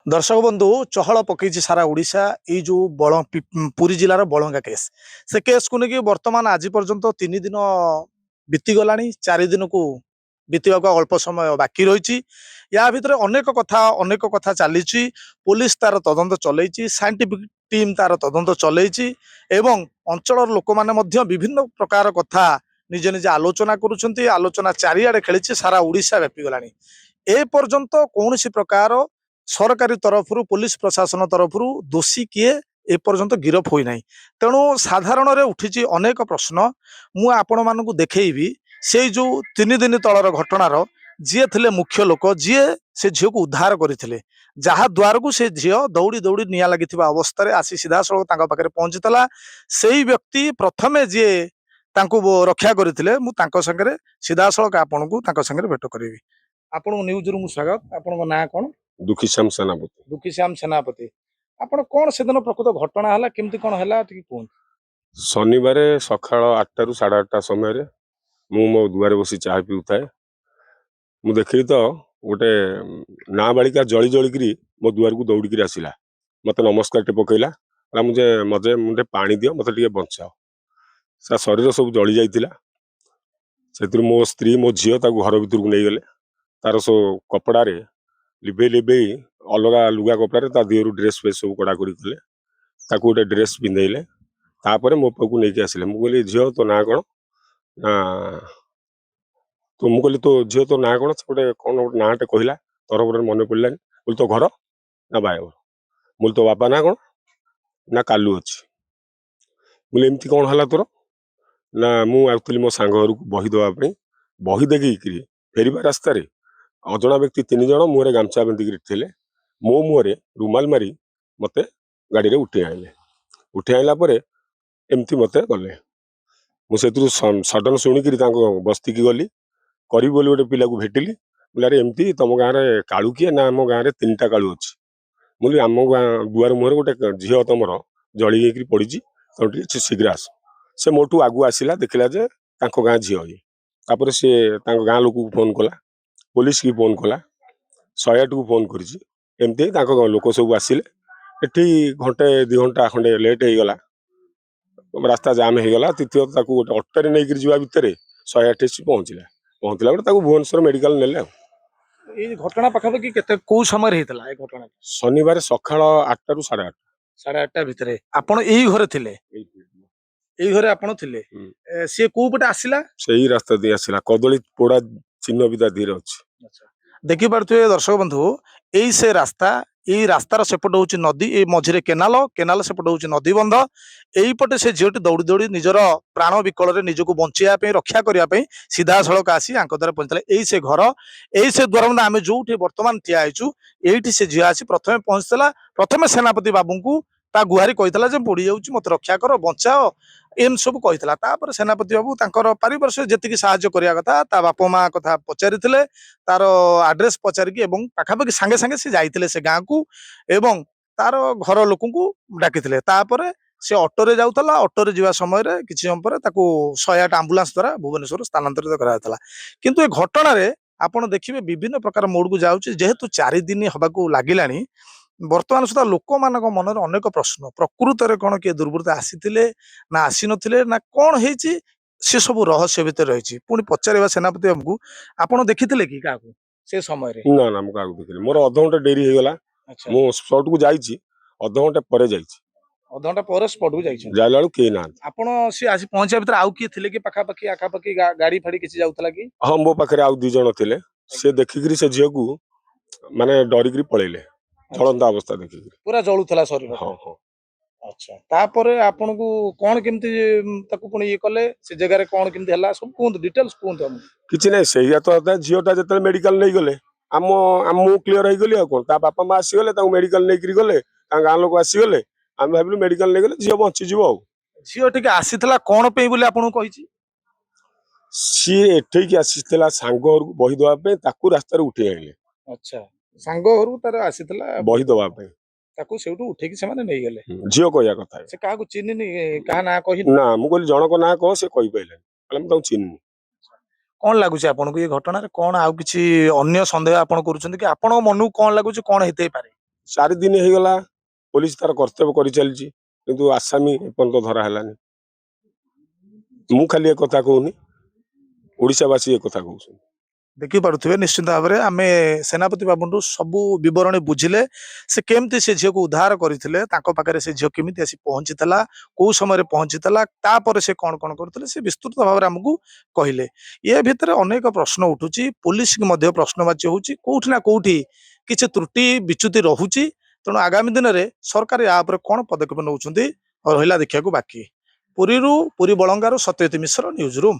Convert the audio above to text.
दर्शक बंधु चहल पकई सारा ओडिशा ये जो पुरी जिलार बलंगा केस से केस को लेकिन वर्तमान आज पर्यंत 3 दिन बीतीगला 4 दिन को बीतवा अल्प समय बाकी रही या भितर अनेक कथा चली पुलिस तार तदंत चलई साइंटिफिक टीम तार तदंत चलई अंचल लोक मैंने विभिन्न प्रकार कथा निज निज आलोचना करुँच आलोचना चारिआडे खेली सारा ओडिशा व्यापीगला ए पर्यंत कौन प्रकार सरकारी तरफ पुलिस प्रशासन तरफ दोषी किए ए पर्यंत गिरफ होई नाही। तेणु साधारण रे उठी अनेक प्रश्न मु आपण मानकु देखैबी से जो 3 दिन तलर घटनार जी थे मुख्य लोक जी से झील को उद्धार करते जहा द्वार को से झील दौड़ी दौड़ी निया लगी अवस्था आसी सीधा सड़क पाखे पहुंचीला से व्यक्ति प्रथमे जी रक्षा करते मुझे सीधा सड़क आपन को भेट करी। आपण न्यूज रु स्वागत। आपण ना कौन? दुखीश्याम सेनापति। दुखीश्याम सेनापति आपण कौन से दिन प्रकृत घटना है केमती कौन है कौन? शनिवार सकाल 8 रु 8:30 समय मु मो दुआरे बसी चाह पिउथाए मु देखी तो गोटे नाबालिका जली जलिकी मो दुआर को दौड़िकी आसला मत नमस्कार टे पकईला मुझे मजे मुझे पानी दियो मत टे बचाओ सा शरीर सब जली जाइतिला से मो स्त्री मो झील घर भर को नहीं गले तार सो कपड़ा रे लिभे लिभे अलग लुगा कपड़ा देहरु ड्रेस फेस सब कड़ाकड़ी कले गोटे ड्रेस पिंधेले तापर मो पाक नहीं आसिले मुझे झील तो ना कौन ना तो मुझे तो झील तो ना कौन गोटे कौन गोटे नाटे कहला तरह मन पड़ानी बोल तो घर ना बायबर बोल तो बापा ना कौन ना कालू अच्छी बोले एमती कौन है तोर ना मुझे मो सांग घर को बही देवाई बही देखी फेरवा रास्त अजना व्यक्ति 3 जन मुहरे गामछा बांधिक थे मो मुहरे रुमाल मारी मते गाड़ी रे उठे आइला एमती मते गले मुझे सडन शुणिकी बस्ती की गली करी बोली गोटे पिला को भेटिली बोले एमती तुम गाँव में कालू किए ना आम गाँव में 3टा कालू अच्छी बोली आम दुआर मुहर गोटे झील तुम जली पड़ी तुम शीघ्र आस से मोटू आगु आसला देखला जे गाँ झील ये सी गाँ लोक फोन कला पुलिस की फोन कला 108 को फोन करमती लोक सब आसिले एटी घंटे 2 घंटा खंडे लेट हो गला रास्ता जाम हो गला तृतीय गोटे अटोरे नहीं जा भितर 108 पहुंचला भुवनेश्वर मेडिकल नेले। ये घटना पाखापाखि कौ समय घटना शनिवार सकाल 8 रु 8:30 8:30 भितर आपण यही घरे थिले यही घरे आपण थिले से को पटे आसिला सही रास्ता दे आसिला कदली पोड़ा चिन्ह भी धीरे अच्छी देखी पारे दर्शक बंधु यही से रास्ता यही रास्तार सेपट हूँ नदी ये मझे केनाल केनाल सेपट हूँ नदी बंध यहीपटे से झीलटी दौड़ी दौड़ी निजर प्राण विकल निजक बचाई रक्षा करने सीधा सड़क आसी द्वारा पहुंचला यही से घर यही से द्वार आम जो बर्तमान ठिया ये से झील आसी प्रथम पहुंचला प्रथम सेनापति बाबू को ता गुहारी कही पड़ी जाऊँ मत रक्षा कर बचाओ एम सब कही सेनापति बाबू तांकर पारिपार्श्विक जेतिकी साहाय्य करिया कथा ता बापा माँ कथा पचारि तार आड्रेस पचारिकी पाखापाखि सांगे सांगे से जाइतिले से गाँ को एवं तार घर लोक डाकी से ऑटोरे जाउतला ऑटोरे जीवा समय रे किछि समय पर ताकू 108 एम्बुलेंस द्वारा भुवनेश्वर स्थानांतरित करायतला किंतु ए घटना रे आपण देखिबे विभिन्न प्रकार मोड को जाउछि जेहेतु 4 दिन हबाकू लागिलानी वर्तमान सुधा लोक मान मन अनेक प्रश्न प्रकृत में कौन किए दुर्वृत्त आसी ना आसी नथिले ना कौन है सी सब रहस्य भितर रही पुणी पचार सेनापति बाबू आपड़ देखी कि क्या से समय रे? ना ना मुझे देखी मोर अध घंटे डेरी हो गला मु स्पॉट को जाइछि अध घंटे पर जाइछि अध घंटा पर स्पॉट को जाइछि जाइला बेलू के ना आपण से आज पहुंचा भितर आउ किए थिले कि पाखापाखि आखापाखि गाड़ी फाड़ी किछि जाउतला कि? हां मो पाखरे आउ 2 जण थिले से देखिकरी से झियो को माने डरिकरी पळेले जळंता अवस्था देखिकरी पूरा जळुतला शरीर। हां हां अच्छा तापर आपन को कोन केमती ताकू पुणी ये कले से जगह रे कोन केमती हला सब कोन डिटेल्स कोन हम किछि नै सेया तो झियोटा जते मेडिकल नै गले हम क्लियर हो गली कोन ता बापा मां आसी गले ता मेडिकल नै करी गले ता गां लोक आसी गले हम भाबिलु मेडिकल नै गले झियो बंची जीवो झियो ठीक आसीतला कोन पे बोले आपन को कहिछि सी एठै की आसीतला सांग घर को बही दवा पे ताकू रास्ता रे उठी आइले। अच्छा सांग घर तार आसीतला बही दवा पे ताकू सेउटू उठे की से माने नै गेले झियो कहया कथा से काहा को चिन्ह नि काहा ना कहि ना मु कहली जनक ना कह से कहि पाइले हम ता चिन्ह कौन लगुच आपको ये घटना कौन आउ किसी अन्य सन्देह आप कि आपण मन को कौन लगुच कौन हेते पारे? 4 ଦିନ ହେଇଗଲା ପୋଲିସ ତାର କର୍ତ୍ତବ୍ୟ କରି ଚାଲିଛି କିନ୍ତୁ ଆସାମୀ ଏପର୍ଯ୍ୟନ୍ତ ଧରା ହେଲାନି। ମୁଁ ଖାଲି ଏ କଥା କହୁନି, ଓଡ଼ିଶାବାସୀ ଏ କଥା କହୁଛନ୍ତି। ଦେଖିପାରୁଥିବେ ନିଶ୍ଚିନ୍ତ ଭାବରେ ଆମେ ସେନାପତି ବାବୁଙ୍କୁ ସବୁ ବିବରଣୀ ବୁଝିଲେ ସେ କେମିତି ସେ ଝିଅକୁ ଉଦ୍ଧାର କରିଥିଲେ, ତାଙ୍କ ପାଖରେ ସେ ଝିଅ କେମିତି ଆସି ପହଞ୍ଚିଥିଲା, କୋଉ ସମୟରେ ପହଞ୍ଚିଥିଲା, ତାପରେ ସେ କଣ କଣ କରିଥିଲେ ସେ ବିସ୍ତୃତ ଭାବରେ ଆମକୁ କହିଲେ। ଏ ଭିତରେ ଅନେକ ପ୍ରଶ୍ନ ଉଠୁଛି, ପୋଲିସ ମଧ୍ୟ ପ୍ରଶ୍ନବାଚୀ ହଉଛି, କୋଉଠି ନା କୋଉଠି କିଛି ତ୍ରୁଟି ବିଚ୍ୟୁତି ରହୁଛି। ତେଣୁ ଆଗାମୀ ଦିନରେ ସରକାର ୟା ଉପରେ କଣ ପଦକ୍ଷେପ ନେଉଛନ୍ତି ରହିଲା ଦେଖିବାକୁ ବାକି। ପୁରୀରୁ ପୁରୀ ବଳଙ୍ଗାରୁ ସତ୍ୟଜିତ ମିଶ୍ର, ନ୍ୟୁଜ ରୁମ୍।